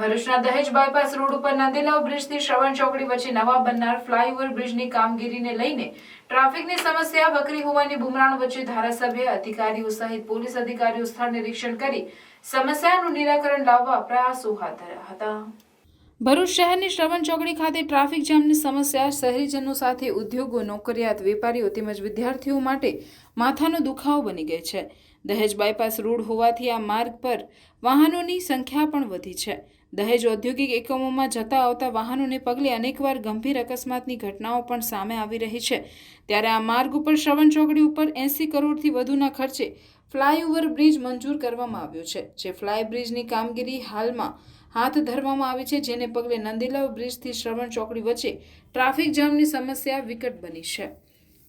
ભરૂચના દહેજ bypass road ઉપર નંદીલાવ બ્રિજથી શ્રવણ ચોકડી વચ્ચે નવા બનનાર ફ્લાયઓવર બ્રિજની કામગીરીને લઈને ટ્રાફિકની સમસ્યા વકરી હોવાની બુમરાણ વચ્ચે ધારાસભ્ય અધિકારીઓ સહિત પોલીસ અધિકારીઓ સ્થળ નિરીક્ષણ કરી સમસ્યાનું નિરાકરણ લાવવા પ્રયાસો હાથ ધર્યા હતા। ભરૂચ શહેરની શ્રવણ ચોકડી ખાતે ટ્રાફિક જામની સમસ્યા શહેરીજનો સાથે ઉદ્યોગો, નોકરિયાત, વેપારીઓ તેમજ વિદ્યાર્થીઓ માટે માથાનો દુખાવો બની ગઈ છે। દહેજ બાયપાસ રોડ હોવાથી આ માર્ગ પર વાહનોની સંખ્યા પણ વધી છે। દહેજ ઔદ્યોગિક એકમોમાં જતા આવતા વાહનોને પગલે અનેકવાર ગંભીર અકસ્માતની ઘટનાઓ પણ સામે આવી રહી છે। ત્યારે આ માર્ગ ઉપર શ્રવણ ચોકડી ઉપર 80 કરોડથી વધુના ખર્ચે ફ્લાયઓવર બ્રિજ મંજૂર કરવામાં આવ્યો છે। જે ફ્લાય બ્રિજની કામગીરી હાલમાં હાથ ધરવામાં આવી છે, જેને પગલે નંદીલાવ બ્રિજથી શ્રવણ ચોકડી વચ્ચે ટ્રાફિક જામની સમસ્યા વિકટ બની છે।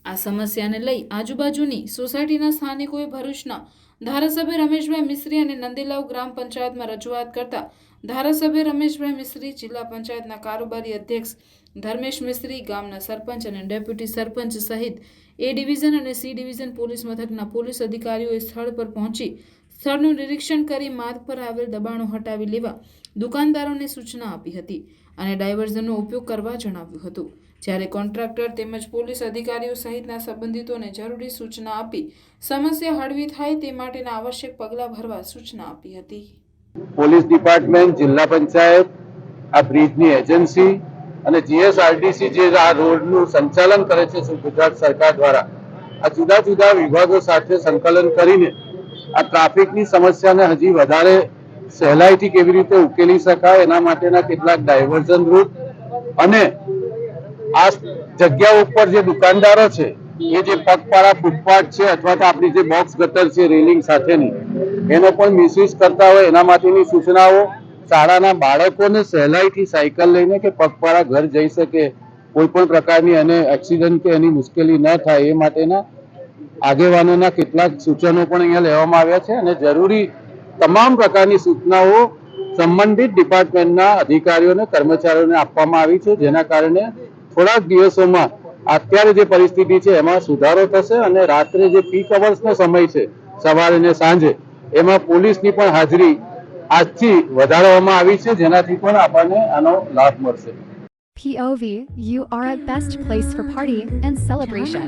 આ સમસ્યાને લઈ આજુબાજુની સોસાયટીના સ્થાનિકોએ ભરૂચના ધારાસભ્ય રમેશભાઈ મિસ્ત્રી અને નંદીલાવ ગ્રામ પંચાયતમાં રજૂઆત કરતા ધારાસભ્ય રમેશભાઈ મિસ્ત્રી, જિલ્લા પંચાયતના કારોબારી અધ્યક્ષ ધર્મેશ મિસ્ત્રી, ગામના સરપંચ અને ડેપ્યુટી સરપંચ સહિત એ ડિવિઝન અને સી ડિવિઝન પોલીસ મથકના પોલીસ અધિકારીઓએ સ્થળ પર પહોંચી સ્થળનું નિરીક્ષણ કરી માર્ગ પર આવેલ દબાણો હટાવી લેવા દુકાનદારોને સૂચના આપી હતી અને ડાયવર્ઝનનો ઉપયોગ કરવા જણાવ્યું હતું। જ્યારે કોન્ટ્રાક્ટર તેમજ પોલીસ અધિકારીઓ સહિતના સંબંધિતોને જરૂરી સૂચના આપી સમસ્યા હળવી થાય તે માટેના આવશ્યક પગલાં ભરવા સૂચના આપી હતી। પોલીસ ડિપાર્ટમેન્ટ, જિલ્લા પંચાયત, આ બ્રિજની એજન્સી અને જીએસઆરટીસી જે આ રોડનું સંચાલન કરે છે ગુજરાત સરકાર દ્વારા, આ જુદા જુદા વિભાગો સાથે સંકલન કરીને આ ટ્રાફિકની સમસ્યાને હજી વધારે સહેલાઈથી કેવી રીતે ઉકેલી શકાય એના માટેના કેટલાક ડાયવર્ઝન રૂટ અને આ જગ્યા ઉપર જે દુકાનદારો છે એ જે પગપાળા ફૂટપાથ છે અથવા તો આપણી જે બોક્સ ગટર છે રેલિંગ સાથેની એનો પણ મિસયુઝ કરતા હોય એના માટેની સૂચનાઓ, શાળાના બાળકોને સહેલાઈથી સાયકલ લઈને કે પગપાળા ઘર જઈ શકે, કોઈ પણ પ્રકારની એને એક્સિડન્ટ કે એની મુશ્કેલી ન થાય એ માટેના આગેવાનોના કેટલાક સૂચનો પણ અહીંયા લેવામાં આવ્યા છે અને જરૂરી તમામ પ્રકારની સૂચનાઓ સંબંધિત ડિપાર્ટમેન્ટના અધિકારીઓને, કર્મચારીઓને આપવામાં આવી છે, જેના કારણે થોડાક દિવસોમાં અત્યારે જે પરિસ્થિતિ છે એમાં સુધારો થશે અને રાત્રે જે પીક અવર્સનો સમય છે સવારે અને સાંજે એમાં પોલીસની પણ હાજરી આજથી વધારવામાં આવી છે, જેનાથી પણ આપણને આનો લાભ મળશે। POV, you are at best place for party and celebration.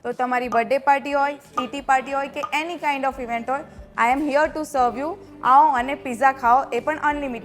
તો તમારી બર્થડે પાર્ટી હોય, ટીટી પાર્ટી હોય કે એની કાઇન્ડ ઓફ ઇવેન્ટ હોય, I am here to serve you. આવો અને પિઝા ખાઓ, એ પણ અનલિમિટેડ।